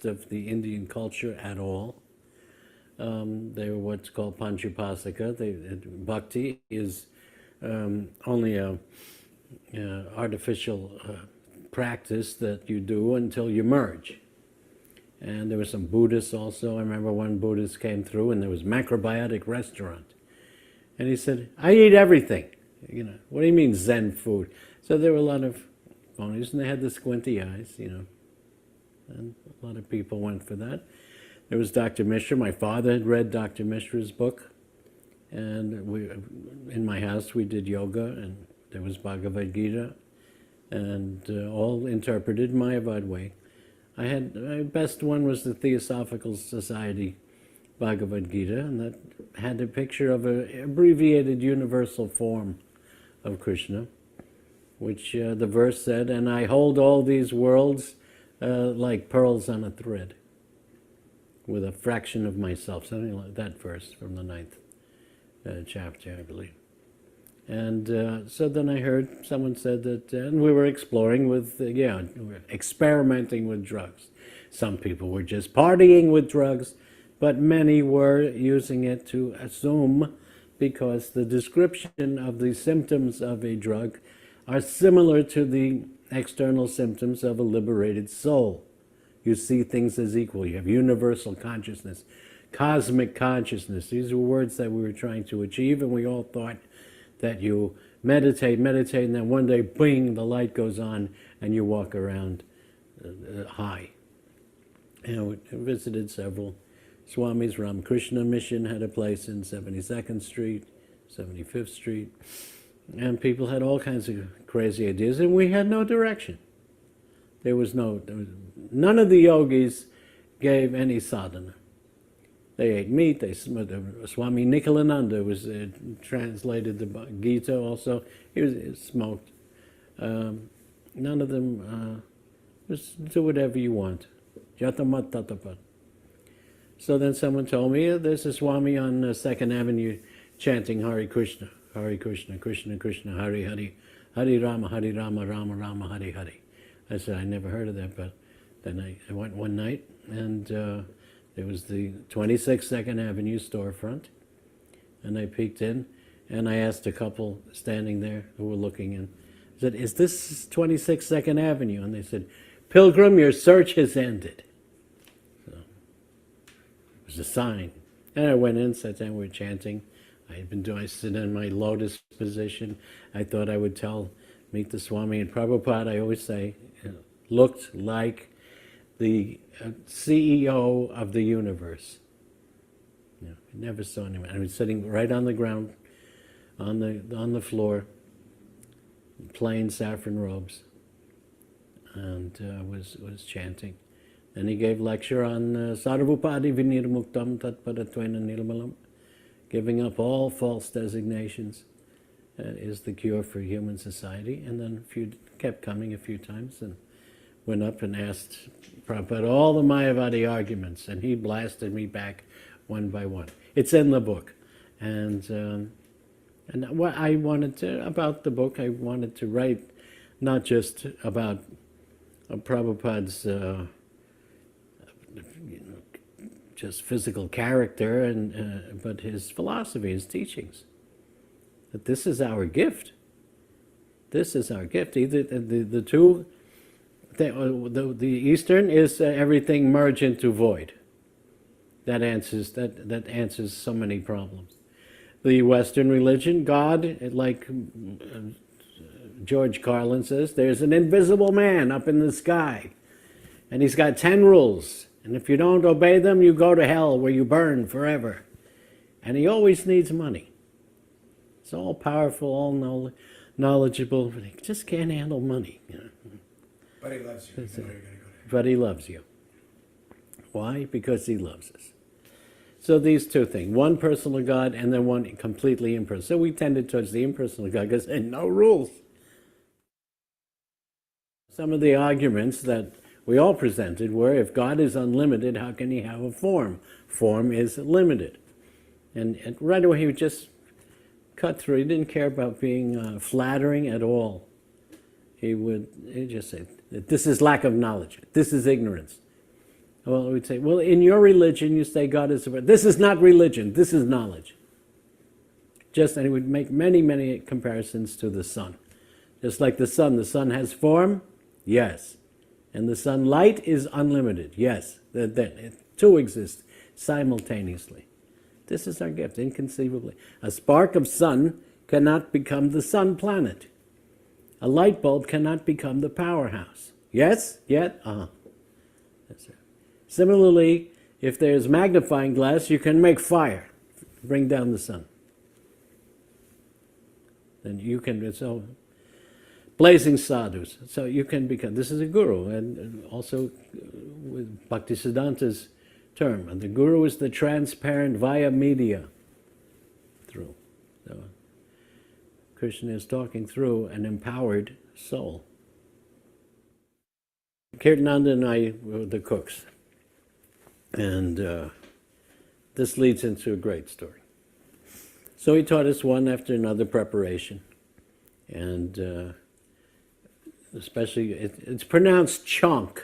of the Indian culture at all. They were what's called Panchupasaka. Bhakti is only a artificial practice that you do until you merge. And there were some Buddhists also. I remember one Buddhist came through and there was macrobiotic restaurant. And he said, I eat everything. You know, what do you mean Zen food? So there were a lot of phonies and they had the squinty eyes, you know. And a lot of people went for that. There was Dr. Mishra. My father had read Dr. Mishra's book. And in my house we did yoga, and there was Bhagavad Gita, and all interpreted Mayavad way. My best one was the Theosophical Society Bhagavad Gita, and that had a picture of an abbreviated universal form of Krishna, which the verse said, and I hold all these worlds like pearls on a thread, with a fraction of myself, something like that verse from the 9th chapter, I believe. And so then I heard someone said that, and we were exploring with, we were experimenting with drugs. Some people were just partying with drugs, but many were using it to assume, because the description of the symptoms of a drug are similar to the external symptoms of a liberated soul. You see things as equal. You have universal consciousness, cosmic consciousness. These were words that we were trying to achieve, and we all thought that you meditate, and then one day, bing, the light goes on, and you walk around high. And we visited several Swamis. Ramakrishna Mission had a place in 72nd Street, 75th Street, and people had all kinds of crazy ideas, and we had no direction. None of the yogis gave any sadhana. They ate meat. Swami Nikalananda was translated the Gita also. He smoked. None of them just do whatever you want. Jatamat tatapat. So then someone told me, there's a Swami on 2nd Avenue chanting Hare Krishna, Krishna Krishna, Hare Hare, Hare Rama, Rama Rama, Hare Hare. I said, I never heard of that, but then I went one night, and there was the 26th 2nd Avenue storefront, and I peeked in, and I asked a couple standing there who were looking in, I said, is this 26th 2nd Avenue? And they said, Pilgrim, your search has ended. So it was a sign. And I went in, sat down, we were chanting. I sit in my lotus position. I thought I would meet the Swami, and Prabhupada, I always say, looked like the CEO of the universe. I never saw anyone. I was sitting right on the ground, on the floor, plain saffron robes, and was chanting. Then he gave lecture on Sarvupadi Vinirmuktam Tatparattvena Nirmalam, giving up all false designations is the cure for human society. And then kept coming a few times and went up and asked Prabhupada all the Mayavadi arguments, and he blasted me back one by one. It's in the book. And what I wanted about the book, I wanted to write not just about Prabhupada's just physical character, but his philosophy, his teachings. That this is our gift. This is our gift. Either the two, the Eastern is everything merge into void. That answers so many problems. The Western religion, God, like George Carlin says, there's an invisible man up in the sky, and he's got 10 rules, and if you don't obey them, you go to hell where you burn forever. And he always needs money. He's all powerful, all knowledgeable, but he just can't handle money. But he loves you. But he loves you. Why? Because he loves us. So these two things, one personal God and then one completely impersonal. So we tended towards the impersonal God because there are no rules. Some of the arguments that we all presented were, if God is unlimited, how can he have a form? Form is limited. And right away he would just cut through. He didn't care about being flattering at all. He'd just say, this is lack of knowledge. This is ignorance. Well, we'd say, well, in your religion, you say God is... This is not religion. This is knowledge. And he would make many, many comparisons to the sun. Just like the sun has form, yes. And the sunlight is unlimited, yes. The two exist simultaneously. This is our gift, inconceivably. A spark of sun cannot become the sun planet. A light bulb cannot become the powerhouse. Yes? Yet? That's it. Similarly, if there's magnifying glass, you can make fire, bring down the sun. Then you can, so blazing sadhus. So you can become, this is a guru, and also with Bhaktisiddhanta's term. And the guru is the transparent via media through. So Krishna is talking through an empowered soul. Kirtananda and I were the cooks. And this leads into a great story. So he taught us one after another preparation. And especially, it's pronounced chonk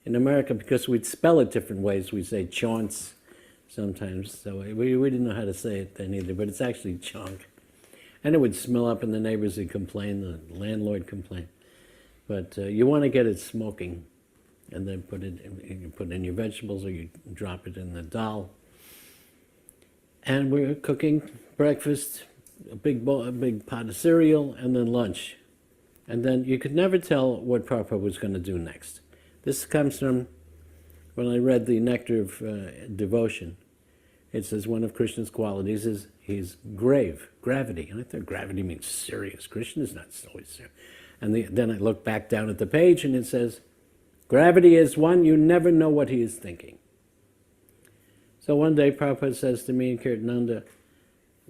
in America because we'd spell it different ways. We say chaunts sometimes. So we didn't know how to say it then either, but it's actually chonk. And it would smell up and the neighbors would complain, the landlord complained. But you want to get it smoking. And then you put it in your vegetables or you drop it in the dal. And we were cooking breakfast, a big pot of cereal, and then lunch. And then you could never tell what Prabhupada was going to do next. This comes from when I read the Nectar of Devotion. It says one of Krishna's qualities is he's gravity. And I thought gravity means serious. Krishna is not so serious. And then I looked back down at the page and it says, gravity is one, you never know what he is thinking. So one day Prabhupada says to me and Kirtananda,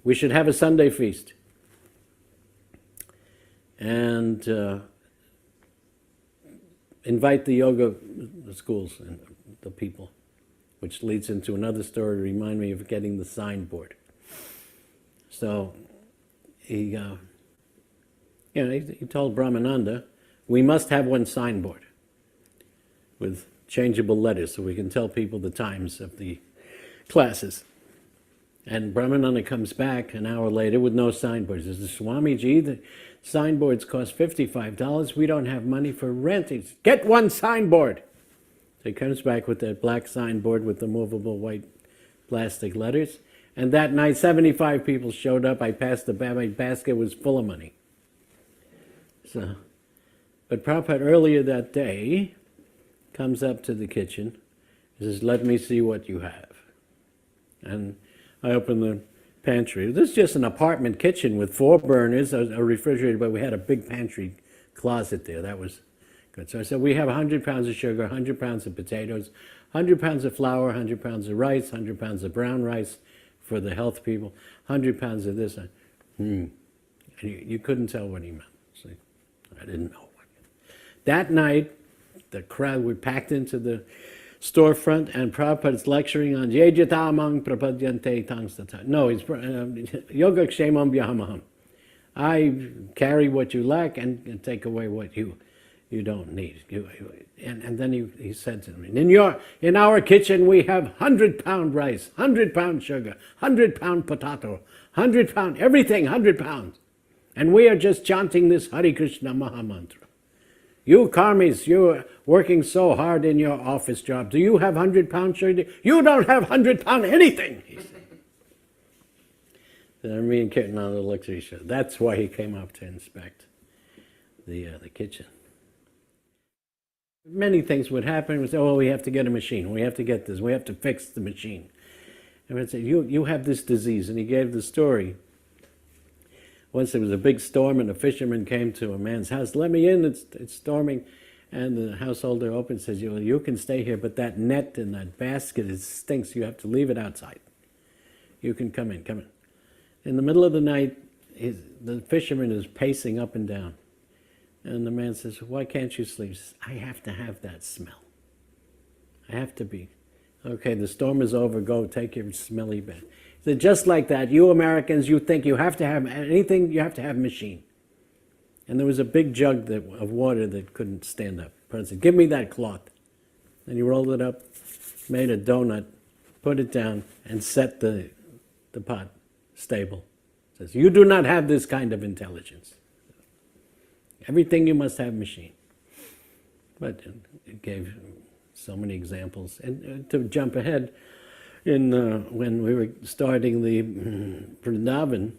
we should have a Sunday feast. And invite the yoga schools and the people, which leads into another story to remind me of getting the signboard. So he told Brahmananda, we must have one signboard with changeable letters so we can tell people the times of the classes. And Brahmananda comes back an hour later with no signboards. He says, Swamiji, the signboards cost $55. We don't have money for rent. He says, get one signboard. So he comes back with that black signboard with the movable white plastic letters. And that night, 75 people showed up. I passed my basket was full of money. So, but Prabhupada earlier that day comes up to the kitchen. He says, let me see what you have. And I opened the pantry. This is just an apartment kitchen with 4 burners, a refrigerator, but we had a big pantry closet there. That was good. So I said, we have 100 pounds of sugar, 100 pounds of potatoes, 100 pounds of flour, 100 pounds of rice, 100 pounds of brown rice for the health people, 100 pounds of this. And you couldn't tell what he meant. See? I didn't know. That night, the crowd were packed into the storefront, and Prabhupada's lecturing on Yejatamang Prapadyante Tangstata. No, he's Yoga Kshemam Vyahamaham. I carry what you lack and take away what you don't need. And then he said to me, in our kitchen we have 100-pound rice, 100-pound sugar, 100-pound potato, 100-pound, everything, 100 pounds. And we are just chanting this Hare Krishna Mahamantra. You karmis, you're working so hard in your office job. Do you have 100-pound sugar? You don't have 100-pound anything, he said. Then me and Kirtananda looked at each other. That's why he came up to inspect the kitchen. Many things would happen. We say, oh, we have to get a machine. We have to get this. We have to fix the machine. And we'd say, you have this disease. And he gave the story. Once there was a big storm and a fisherman came to a man's house. Let me in, it's storming. And the householder opens and says, you can stay here, but that net and that basket, it stinks. You have to leave it outside. You can come in. In the middle of the night, the fisherman is pacing up and down. And the man says, why can't you sleep? He says, I have to have that smell. I have to be. Okay, the storm is over. Go take your smelly bed. So just like that, you Americans, you think you have to have anything, you have to have a machine. And there was a big jug of water that couldn't stand up. The person said, give me that cloth. And he rolled it up, made a donut, put it down, and set the pot stable. Says, you do not have this kind of intelligence. Everything you must have machine. But it gave so many examples. And to jump ahead, when we were starting the Vrindavan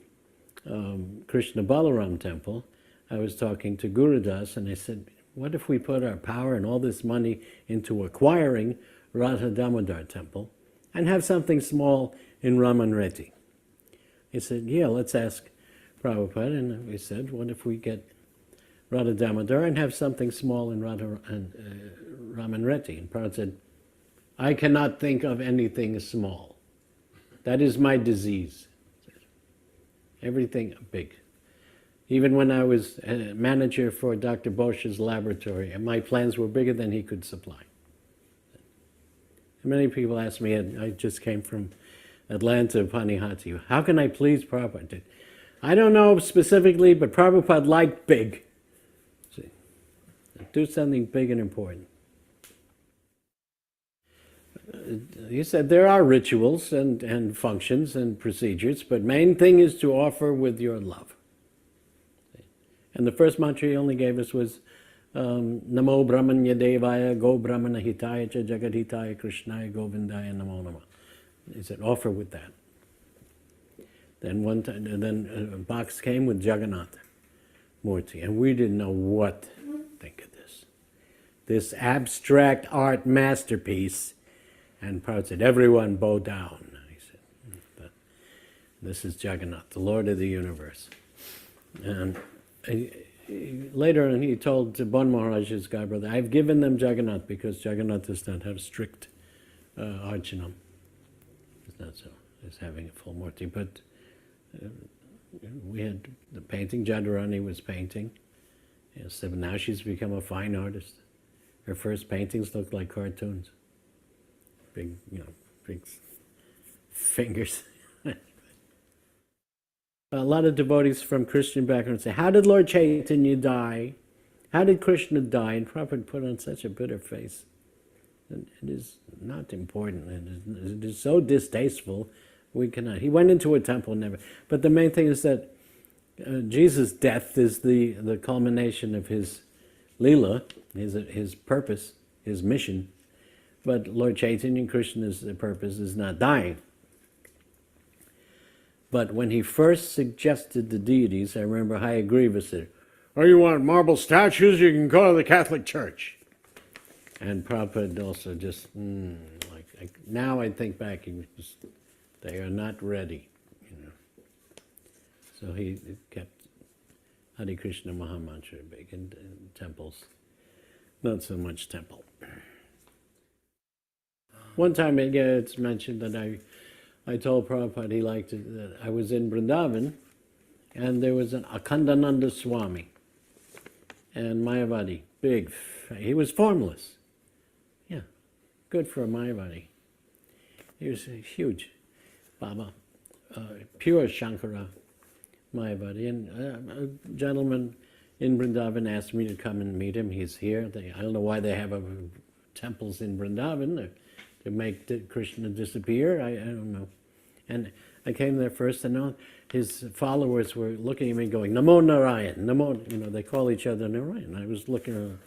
Krishna Balaram temple, I was talking to Guru Das, and I said, what if we put our power and all this money into acquiring Radha Damodar temple and have something small in Ramanreti? He said, yeah, let's ask Prabhupada. And we said, what if we get Radha Damodar and have something small in Ramanreti? And Prabhupada said, I cannot think of anything small. That is my disease. Everything big. Even when I was manager for Dr. Bosch's laboratory, and my plans were bigger than he could supply. And many people ask me, I just came from Atlanta, Panihati, how can I please Prabhupada? I don't know specifically, but Prabhupada liked big. See, do something big and important. He said there are rituals and functions and procedures, but main thing is to offer with your love. And the first mantra he only gave us was Namo Brahmanya Devaya Go Brahmana Hitaya Cha Jagat Hitaya Krishnaya Govindaya Namo Nama. He said, offer with that. Then one time, a box came with Jagannath Murti, and we didn't know what to think of this. This abstract art masterpiece. And Prabhupada said, everyone bow down. He said, this is Jagannath, the Lord of the universe. And later on he told to Bon Maharaj's god brother, I've given them Jagannath because Jagannath does not have strict archanam. It's not so. It's having a full murti. But we had the painting, Jadharani was painting. So now she's become a fine artist. Her first paintings looked like cartoons. Big, big fingers. A lot of devotees from Christian background say, how did Lord Chaitanya die? How did Krishna die? And Prabhupada put on such a bitter face. And it is not important. It is so distasteful. We cannot. He went into a temple, never. But the main thing is that Jesus' death is the culmination of his lila, his purpose, his mission. But Lord Chaitanya Krishna's purpose is not dying. But when he first suggested the deities, I remember Hayagriva said, oh, you want marble statues? You can go to the Catholic Church. And Prabhupada also just, now I think back, they are not ready. So he kept Hare Krishna Mahamantra big in temples, not so much temple. One time, it's mentioned that I told Prabhupada he liked it, that I was in Vrindavan, and there was an Acyutananda Swami, and Mayavadi, big, he was formless. Yeah, good for a Mayavadi. He was huge, Baba, pure Shankara Mayavadi. And a gentleman in Vrindavan asked me to come and meet him. He's here. I don't know why they have temples in Vrindavan. To make Krishna disappear, I don't know. And I came there first, and his followers were looking at me going, Namo Narayan, Namo, they call each other Narayan. I was looking,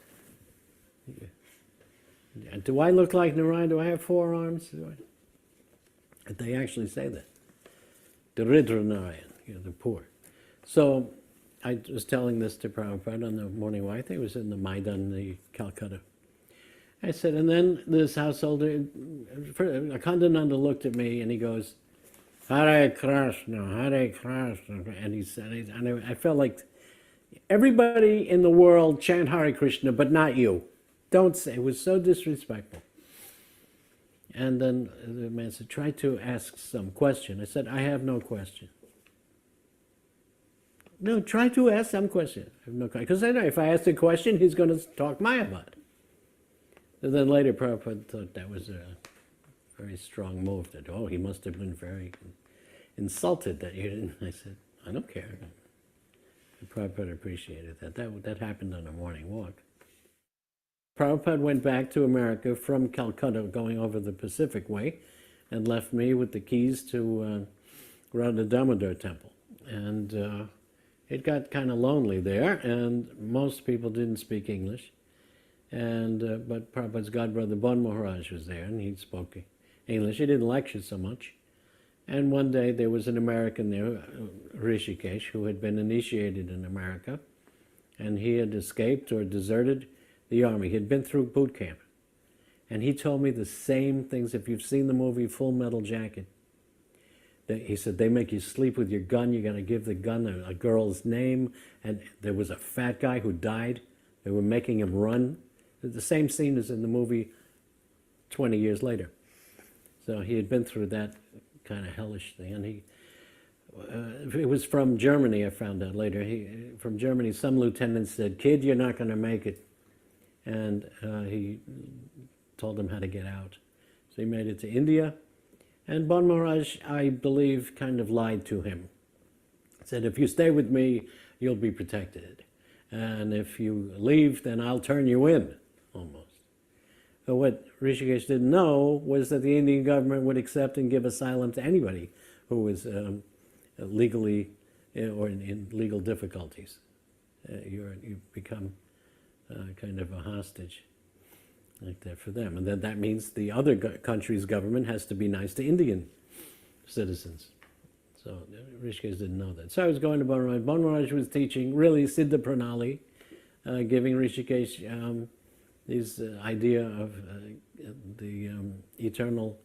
do I look like Narayan? Do I have 4 arms? They actually say that. Daridra Narayan, the poor. So I was telling this to Prabhupada on the morning walk. I think it was in the Maidan, the Calcutta. I said, and then this householder, Acyutananda looked at me and he goes, Hare Krishna, Hare Krishna. And he said, and I felt like everybody in the world chant Hare Krishna, but not you. Don't say, it was so disrespectful. And then the man said, try to ask some question. I said, I have no question. No, try to ask some question. I have no question. Because I know if I ask a question, he's going to talk Mayavad. And then later Prabhupada thought that was a very strong move, that, he must have been very insulted that you didn't. I said, I don't care. And Prabhupada appreciated that. That happened on a morning walk. Prabhupada went back to America from Calcutta, going over the Pacific Way, and left me with the keys to Radha Damodar Temple. And it got kind of lonely there, and most people didn't speak English. And but Prabhupada's godbrother Bon Maharaj was there, and he spoke English. He didn't lecture so much. And one day there was an American there, Rishikesh, who had been initiated in America, and he had escaped or deserted the army. He had been through boot camp. And he told me the same things. If you've seen the movie Full Metal Jacket, he said, they make you sleep with your gun. You got to give the gun a girl's name. And there was a fat guy who died. They were making him run. The same scene as in the movie 20 years later. So he had been through that kind of hellish thing. And it was from Germany, I found out later. From Germany, some lieutenant said, "Kid, you're not going to make it." And he told him how to get out. So he made it to India. And Bon Maharaj, I believe, kind of lied to him. Said, if you stay with me, you'll be protected. And if you leave, then I'll turn you in, almost. But what Rishikesh didn't know was that the Indian government would accept and give asylum to anybody who was legally or in legal difficulties. You become kind of a hostage like that for them. And then that means the other country's government has to be nice to Indian citizens. So Rishikesh didn't know that. So I was going to Bon Maharaj. Bon Maharaj was teaching really Siddha Pranali, giving Rishikesh this idea of the eternal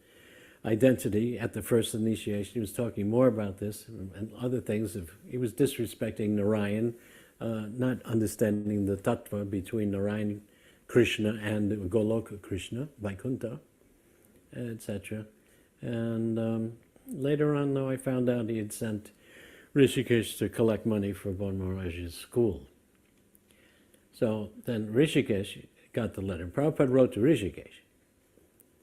identity at the first initiation. He was talking more about this and other things. He was disrespecting Narayan, not understanding the tattva between Narayan Krishna and Goloka Krishna, Vaikuntha, etc. And later on, though, I found out he had sent Rishikesh to collect money for Bon Maharaj's school. So then Rishikesh got the letter. Prabhupada wrote to Rishikesh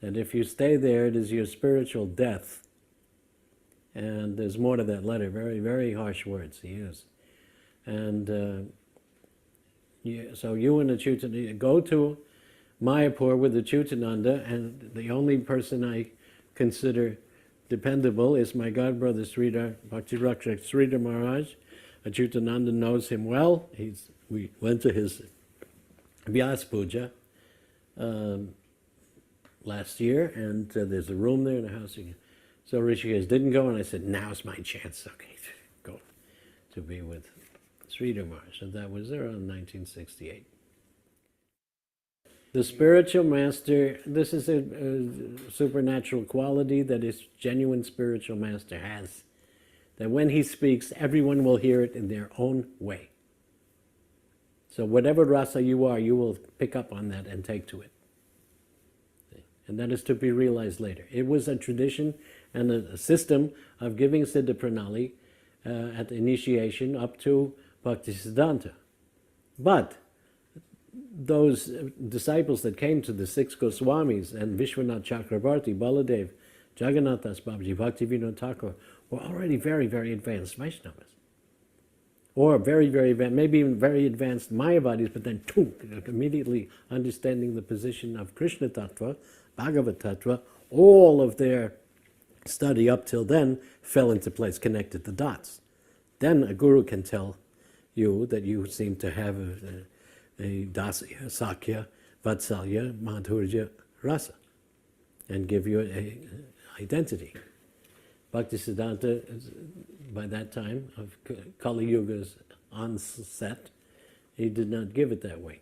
that if you stay there, it is your spiritual death. And there's more to that letter, very, very harsh words he used. And so you and Acyutananda go to Mayapur with Acyutananda, and the only person I consider dependable is my godbrother Sridhar, Bhakti Rakshak Sridhar Maharaj. Acyutananda knows him well. We went to his Vyas Puja last year, and there's a room there in the house. So Rishikesh didn't go, and I said, now's my chance, okay, to go to be with Sridhar Maharaj. And that was around 1968. The spiritual master, this is a supernatural quality that his genuine spiritual master has. That when he speaks, everyone will hear it in their own way. So whatever rasa you are, you will pick up on that and take to it. And that is to be realized later. It was a tradition and a system of giving Siddha Pranali at initiation up to Bhakti Siddhanta. But those disciples that came to the six Goswamis and Vishwanath Chakrabarti, Baladev, Jagannath Das Babaji, Bhaktivinoda Thakur were already very, very advanced Vaishnavas. Or very, very advanced, maybe even very advanced Mayavadis, but then immediately understanding the position of Krishna Tattva, Bhagavad Tattva, all of their study up till then fell into place, connected the dots. Then a guru can tell you that you seem to have a dasya, sakya, vatsalya, madhurya, rasa, and give you an identity. Bhaktisiddhanta, by that time of Kali Yuga's onset, he did not give it that way.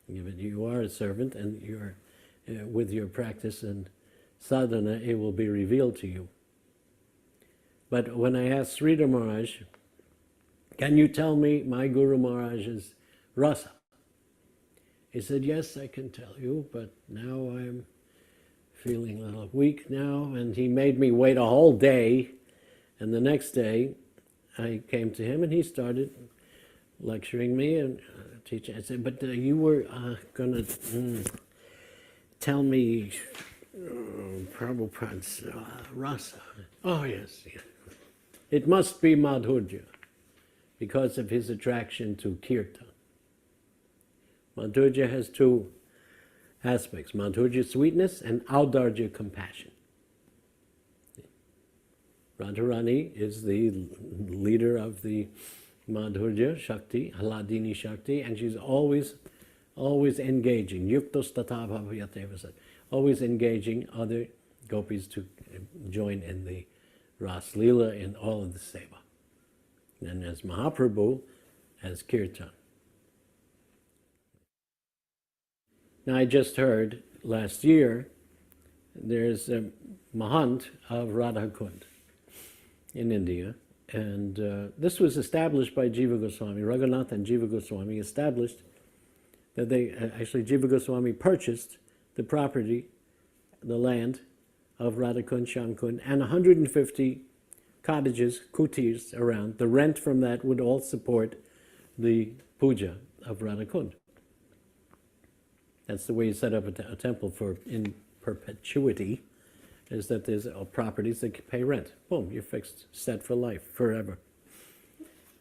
You are a servant, and you're with your practice and sadhana, it will be revealed to you. But when I asked Sridhar Maharaj, can you tell me my Guru Maharaj's rasa? He said, yes, I can tell you, but now I'm feeling a little weak now, and he made me wait a whole day, and the next day I came to him and he started lecturing me and teaching. I said, but you were going to tell me Prabhupada's rasa. Oh yes, yes, it must be Madhurya because of his attraction to kirtan. Madhurya has two aspects: Madhurya, sweetness, and Audarya, compassion. Radharani is the leader of the Madhurya Shakti, Haladini Shakti, and she's always engaging. Yuktos tata bhavayateva sat. Always engaging other gopis to join in the Ras Leela, in all of the seva. And as Mahaprabhu, as kirtan. Now I just heard last year there's a Mahant of Radhakund in India, and this was established by Jiva Goswami. Raghunath and Jiva Goswami established that they, actually Jiva Goswami purchased the property, the land of Radhakund, Shamkund, and 150 cottages, kutirs around. The rent from that would all support the puja of Radhakund. That's the way you set up a temple for in perpetuity, is that there's properties that pay rent. Boom, you're fixed, set for life, forever.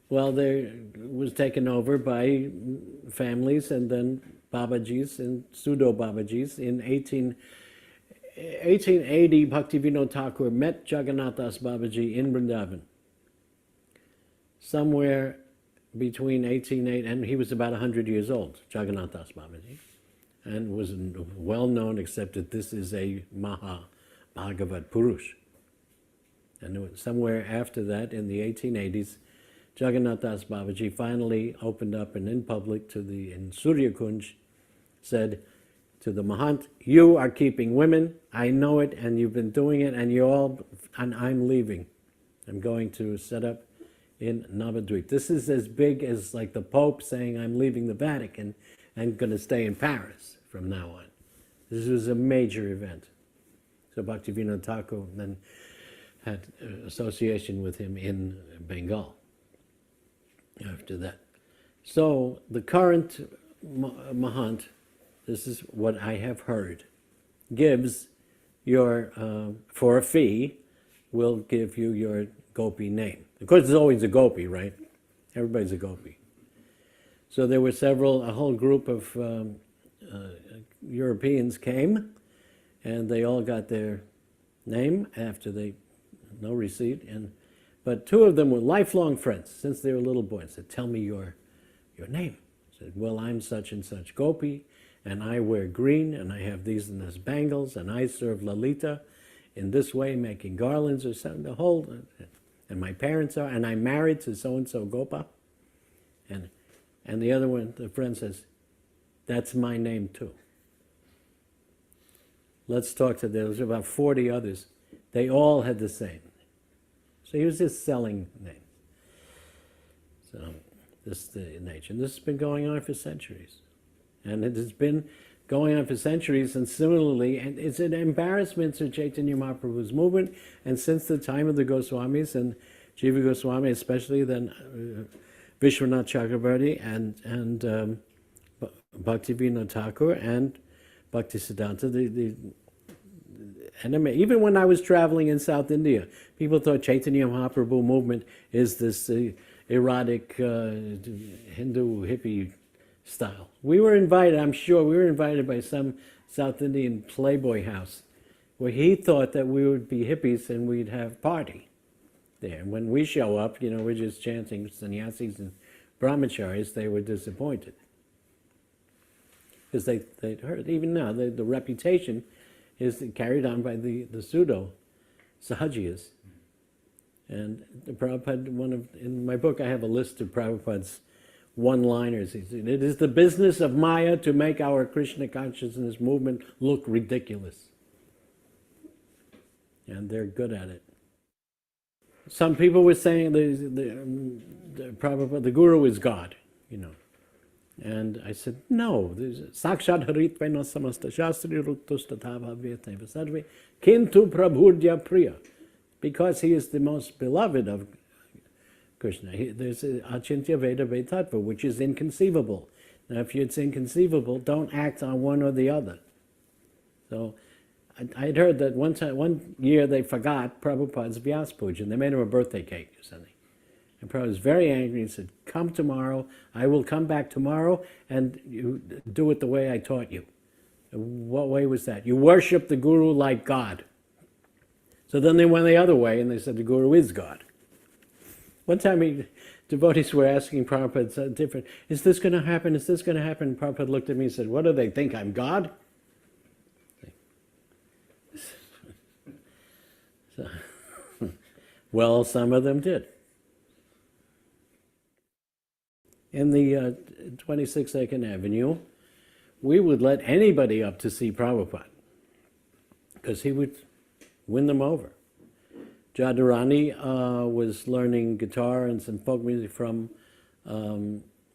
Well, they was taken over by families and then Babajis and pseudo Babajis. In 1880, Bhaktivinoda Thakur met Jagannath Das Babaji in Vrindavan. Somewhere between 1880, and he was about 100 years old, Jagannath Das Babaji, and was well known, except that this is a Maha Bhagavat Purush. And somewhere after that, in the 1880s, Jagannath Das Babaji finally opened up and in public in Surya Kunj said to the Mahant, "You are keeping women, I know it, and you've been doing it, and I'm leaving. I'm going to set up in Navadvip." This is as big as like the Pope saying, "I'm leaving the Vatican and going to stay in Paris from now on." This was a major event. So Bhaktivinoda Thakur then had association with him in Bengal after that. So the current Mahant, this is what I have heard, gives your, for a fee, will give you your gopi name. Of course, there's always a gopi, right? Everybody's a gopi. So there were a whole group of Europeans came, and they all got their name after no receipt, but two of them were lifelong friends since they were little boys. Said, "Tell me your name." I said, "Well, I'm such and such gopi, and I wear green, and I have these and these bangles, and I serve Lalita in this way, making garlands or something, the whole, and my parents are, and I'm married to so-and-so Gopa." And the other one, the friend says, "That's my name too." Let's talk to them. There was about 40 others. They all had the same. So he was just selling names. So this is the nature. And this has been going on for centuries. And it has been going on for centuries, and similarly, and it's an embarrassment to Chaitanya Mahaprabhu's movement, and since the time of the Goswamis, and Jiva Goswami especially, then Vishwanath Chakrabarti, and Bhaktivinoda Thakur, and Bhaktisiddhanta, and even when I was traveling in South India, people thought Chaitanya Mahaprabhu movement is this erotic Hindu hippie style. We were invited, I'm sure, by some South Indian playboy house where he thought that we would be hippies and we'd have party there. And when we show up, we're just chanting sannyasis and brahmacharis, they were disappointed. Because they'd heard, even now, the reputation is carried on by the pseudo Sahajiyas. And the Prabhupada, in my book I have a list of Prabhupada's one-liners. He said, "It is the business of Maya to make our Krishna consciousness movement look ridiculous." And they're good at it. Some people were saying the Prabhupada, the Guru is God, And I said, no, Sakshat Haritvena Samasta Shastri Ruttustatha Bhavyateva Sarve Kintu Prabhurdya Priya, because he is the most beloved of Krishna. There's Achintya Veda Vedattva, which is inconceivable. Now, if it's inconceivable, don't act on one or the other. So I'd heard that one year they forgot Prabhupada's Vyas Puja, and they made him a birthday cake or something. And Prabhupada was very angry and said, "Come tomorrow, I will come back tomorrow, and you do it the way I taught you." What way was that? You worship the Guru like God. So then they went the other way and they said the Guru is God. One time devotees were asking Prabhupada different, is this going to happen? Is this going to happen? Prabhupada looked at me and said, what do they think, I'm God? So, well, some of them did. In the 26 Second Avenue, we would let anybody up to see Prabhupada because he would win them over. Jadharani was learning guitar and some folk music from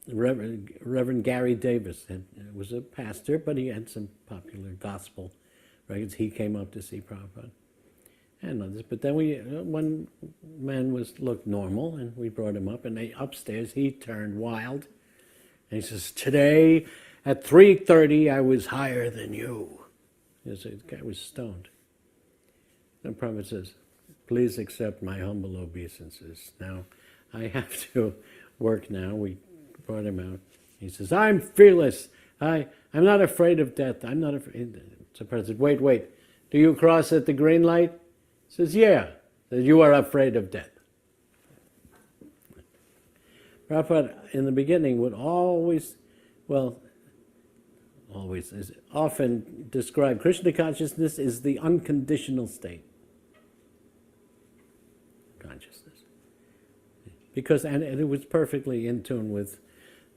Reverend Gary Davis. He was a pastor, but he had some popular gospel records. He came up to see Prabhupada and others. But then one man looked normal, and we brought him up, and upstairs he turned wild. And he says, today at 3:30 I was higher than you. The guy was stoned. And Prabhupada says, please accept my humble obeisances. Now, I have to work now. We brought him out. He says, I'm fearless. I'm not afraid of death. I'm not afraid. So Prabhupada said, wait. Do you cross at the green light? He says, yeah. He says, you are afraid of death. Prabhupada, in the beginning, would often describe Krishna consciousness as the unconditional state. Consciousness. And it was perfectly in tune with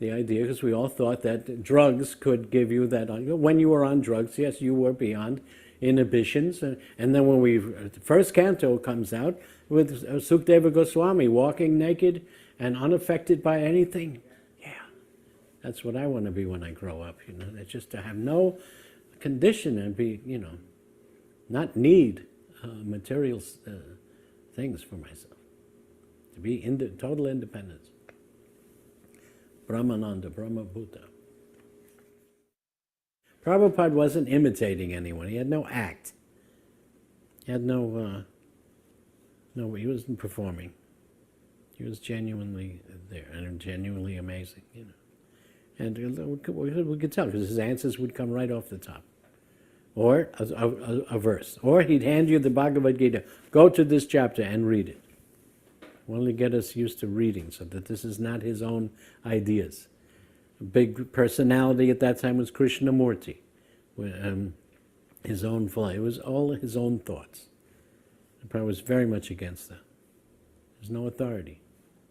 the idea, because we all thought that drugs could give you that. When you were on drugs, yes, you were beyond inhibitions. And then when the first canto comes out with Sukadeva Goswami walking naked and unaffected by anything, yeah, that's what I want to be when I grow up. That's just to have no condition and be, not need material things for myself. To be total independence. Brahmananda, Brahmabhuta. Prabhupada wasn't imitating anyone. He had no act. He had he wasn't performing. He was genuinely there and genuinely amazing, And we could tell because his answers would come right off the top. Or a verse. Or he'd hand you the Bhagavad Gita. Go to this chapter and read it. Well, to get us used to reading so that this is not his own ideas. A big personality at that time was Krishnamurti. His own fly. It was all his own thoughts. The Prabhupada was very much against that. There's no authority.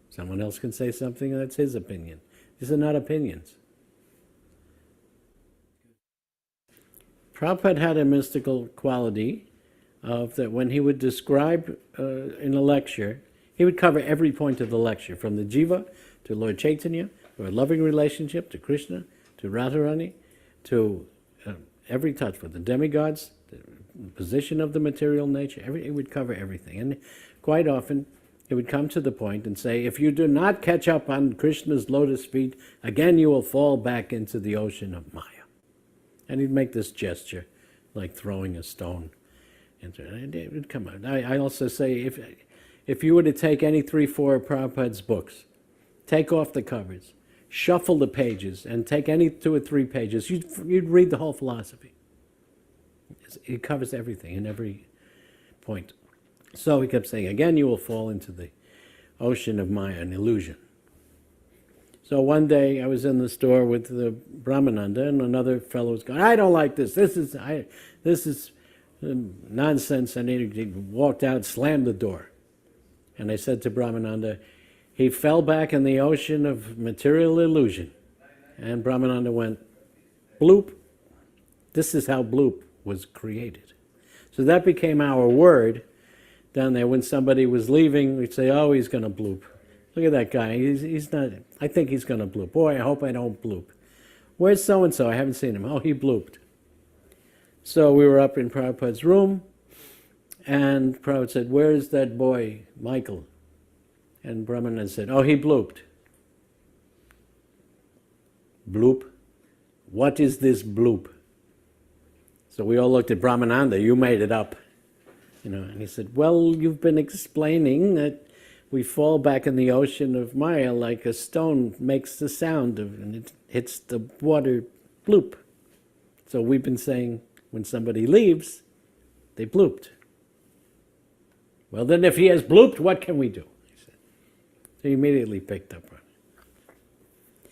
Someone else can say something, and that's his opinion. These are not opinions. Prabhupada had a mystical quality of that when he would describe in a lecture, he would cover every point of the lecture, from the Jiva to Lord Chaitanya, to a loving relationship, to Krishna, to Radharani, to every touch with the demigods, the position of the material nature, he would cover everything. And quite often, he would come to the point and say, if you do not catch up on Krishna's lotus feet, again you will fall back into the ocean of Maya. And he'd make this gesture, like throwing a stone. And it would come out. I also say, if you were to take any 3-4 of Prabhupada's books, take off the covers, shuffle the pages, and take any 2 or 3 pages, you'd read the whole philosophy. It covers everything in every point. So he kept saying, again you will fall into the ocean of Maya, an illusion. So one day I was in the store with the Brahmananda, and another fellow was going, I don't like this. This is nonsense. And he walked out, slammed the door. And I said to Brahmananda, he fell back in the ocean of material illusion. And Brahmananda went, bloop. This is how bloop was created. So that became our word down there. When somebody was leaving, we'd say, oh, he's going to bloop. Look at that guy. He's not, I think he's going to bloop. Boy, I hope I don't bloop. Where's so-and-so? I haven't seen him. Oh, he blooped. So we were up in Prabhupada's room, and Prabhupada said, where's that boy, Michael? And Brahmananda said, oh, he blooped. Bloop? What is this bloop? So we all looked at Brahmananda. You made it up. And he said, well, you've been explaining that we fall back in the ocean of Maya like a stone makes the sound of, and it hits the water, bloop. So we've been saying when somebody leaves, they blooped. Well, then if he has blooped, what can we do? He said. So he immediately picked up on it.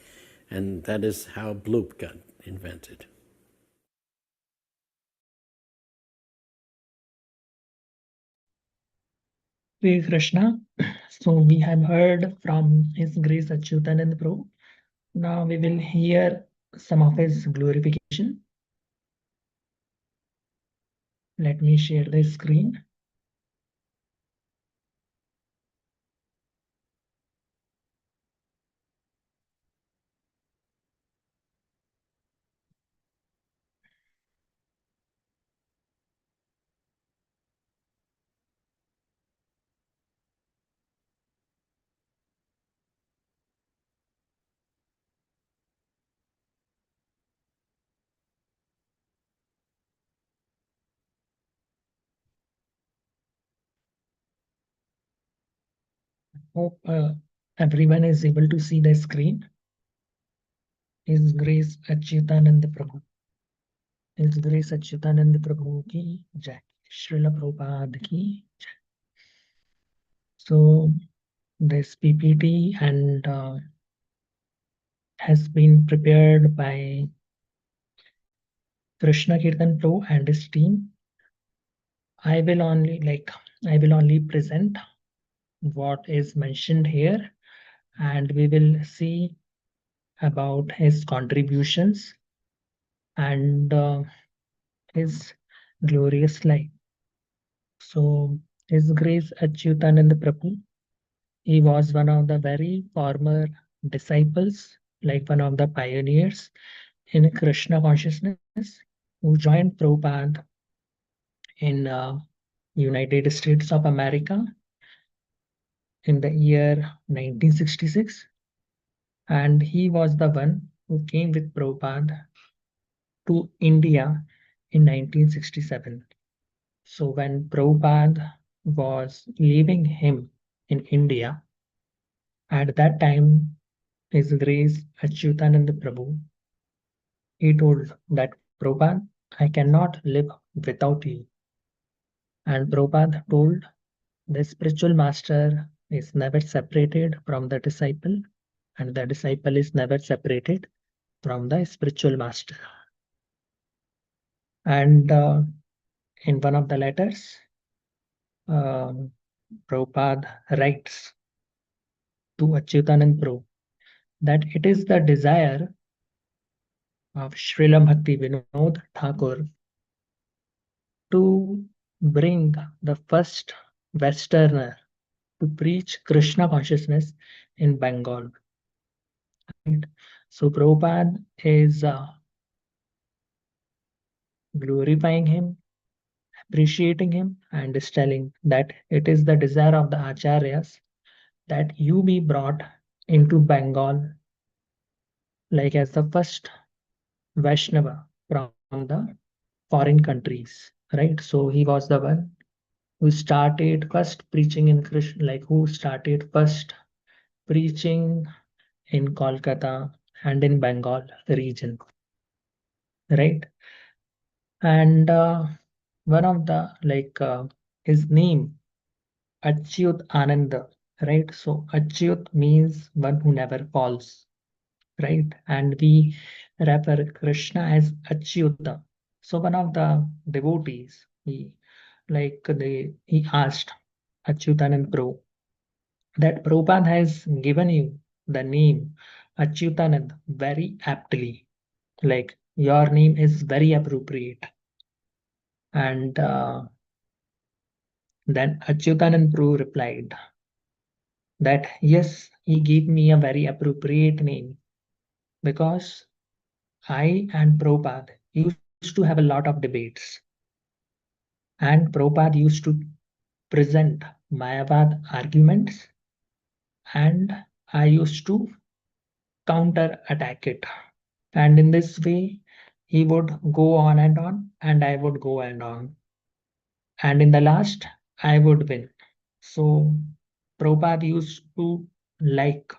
And that is how bloop got invented. Hare Krishna. So we have heard from His Grace Acyutananda Prabhu. Now we will hear some of his glorification. Let me share the screen. Hope everyone is able to see the screen. His Grace Acyutananda Prabhu. His Grace Acyutananda Prabhu ki jai. Srila Prabhupada ki jai. So this PPT and has been prepared by Krishna Kirtan Prabhu and his team. I will only present what is mentioned here, and we will see about his contributions and his glorious life. So His Grace Acyutananda Prabhu, he was one of the very former disciples, like one of the pioneers in Krishna consciousness, who joined Prabhupada in United States of America in the year 1966. And he was the one who came with Prabhupada to India in 1967. So when Prabhupada was leaving him in India, at that time, His Grace Acyutananda Prabhu, he told that Prabhupada, I cannot live without you. And Prabhupada told the spiritual master is never separated from the disciple, and the disciple is never separated from the spiritual master. And in one of the letters, Prabhupada writes to Acyutanand Prabhu that it is the desire of Srila Bhakti Vinod Thakur to bring the first Westerner to preach Krishna consciousness in Bengal. And so Prabhupada is glorifying him, appreciating him, and is telling that it is the desire of the Acharyas that you be brought into Bengal like as the first Vaishnava from the foreign countries, right? So he was the one who started first preaching in Krishna, like who started first preaching in Kolkata and in Bengal region, right? And one of the his name Acyutananda, right? So Achyut means one who never falls, right? And we refer Krishna as Achyuta. So one of the devotees, he asked Achyutanand Prabhu that Prabhupada has given you the name Achyutanand very aptly. Like your name is very appropriate. And then Achyutanand Prabhu replied that yes, he gave me a very appropriate name because I and Prabhupada used to have a lot of debates. And Prabhupada used to present Mayavad arguments, and I used to counter attack it. And in this way, he would go on, and I would go on. And in the last, I would win. So Prabhupada used to like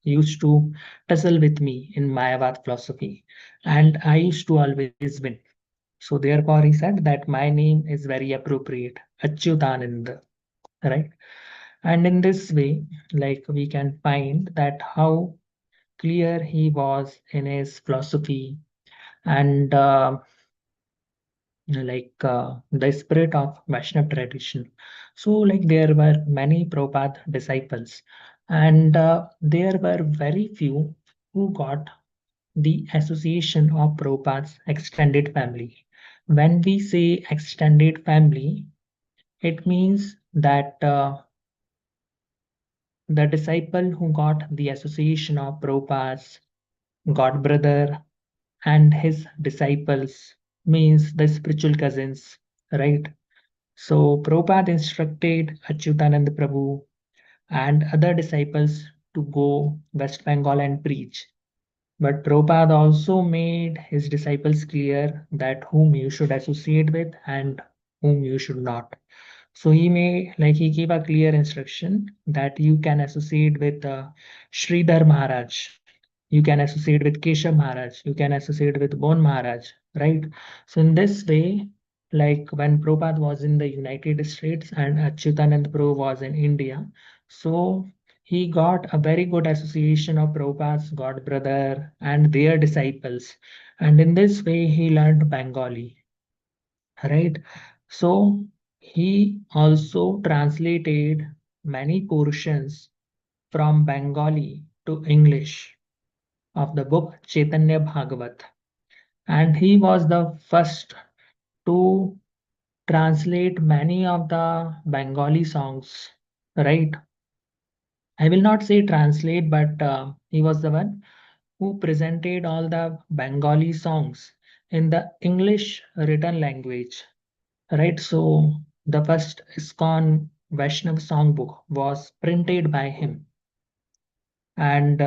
used to tussle with me in Mayavad philosophy, and I used to always win. So therefore, he said that my name is very appropriate, Acyutananda, right? And in this way, like we can find that how clear he was in his philosophy and the spirit of Vaishnava tradition. So, like there were many Prabhupada disciples, and there were very few who got the association of Prabhupada's extended family. When we say extended family, it means that the disciple who got the association of Prabhupada's god brother and his disciples means the spiritual cousins, right? So Prabhupada instructed Achyutananda Prabhu and other disciples to go West Bengal and preach. But Prabhupada also made his disciples clear that whom you should associate with and whom you should not. So he gave a clear instruction that you can associate with Sridhar Maharaj, you can associate with Keshav Maharaj, you can associate with Bon Maharaj, right? So in this way, like when Prabhupada was in the United States and Achyutanand Prabhu was in India, so he got a very good association of Prabhupada's god brother and their disciples. And in this way, he learned Bengali, right? So he also translated many portions from Bengali to English of the book Chaitanya Bhagavat. And he was the first to translate many of the Bengali songs, right? I will not say translate, but he was the one who presented all the Bengali songs in the English written language, right? So the first ISKCON Vaishnav songbook was printed by him, and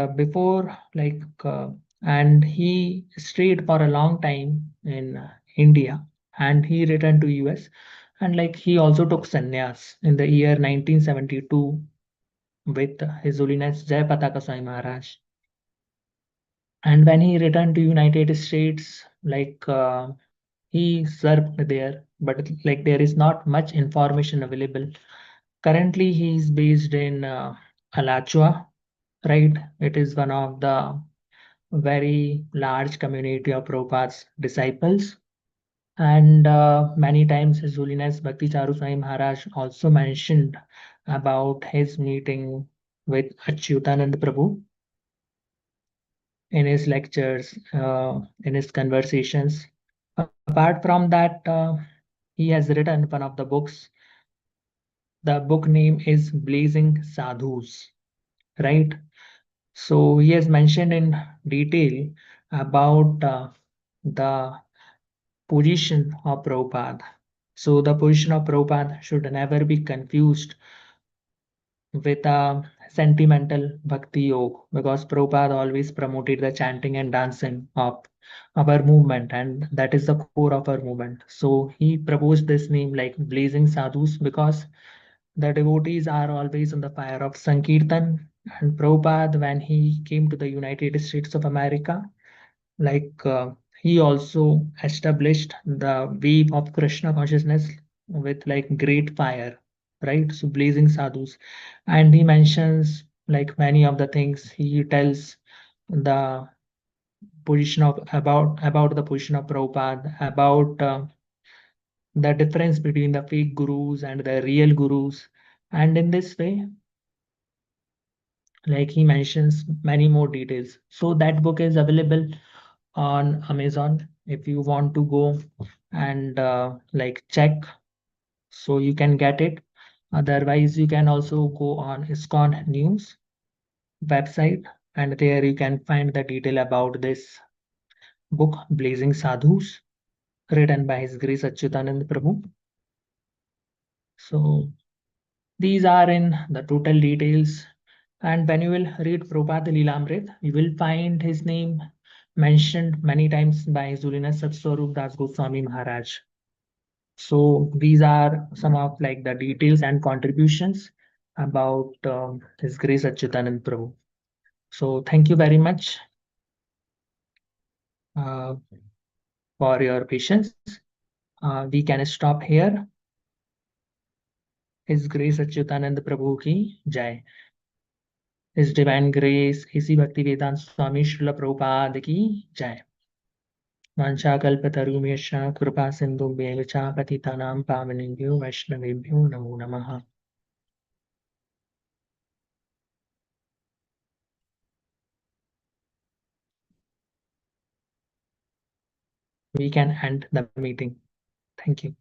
and he stayed for a long time in India, and he returned to US, and like he also took sannyas in the year 1972 with His Holiness Jai Pataka Swami Maharaj. And when he returned to United States, he served there, but like there is not much information available. Currently, he is based in Alachua, right? It is one of the very large community of Prabhupada's disciples. And many times His Holiness Bhakti Charu Swami Maharaj also mentioned about his meeting with Achyutanand Prabhu in his lectures, in his conversations. Apart from that, he has written one of the books. The book name is Blazing Sadhus, right? So he has mentioned in detail about the position of Prabhupada. So the position of Prabhupada should never be confused with a sentimental Bhakti Yoga, because Prabhupada always promoted the chanting and dancing of our movement, and that is the core of our movement. So he proposed this name like Blazing Sadhus because the devotees are always on the fire of Sankirtan. And Prabhupada, when he came to the United States of America, like he also established the wave of Krishna consciousness with like great fire, right? So blazing sadhus, and he mentions like many of the things. He tells the position of about the position of Prabhupada, about the difference between the fake gurus and the real gurus, and in this way, like he mentions many more details. So that book is available on Amazon if you want to go and like check, so you can get it. Otherwise, you can also go on ISKCON News website, and there you can find the detail about this book, Blazing Sadhus, written by His Grace Achyutanand Prabhu. So these are in the total details. And when you will read Prabhupada Lilamrit, you will find his name mentioned many times by His Holiness Satswarup Das Goswami Maharaj. So these are some of like the details and contributions about His Grace Achyutanand Prabhu. So thank you very much for your patience. We can stop here. His Grace Acyutananda Prabhu ki Jai. His Divine Grace, A.C. Bhaktivedanta Swami Srila Prabhupada ki Jai. Vanchakalpatarumyasya Kripa Sindhubhyo Cha Patitanam Pavanebhyo Vaishnavebhyo Namo Namaha. We can end the meeting. Thank you.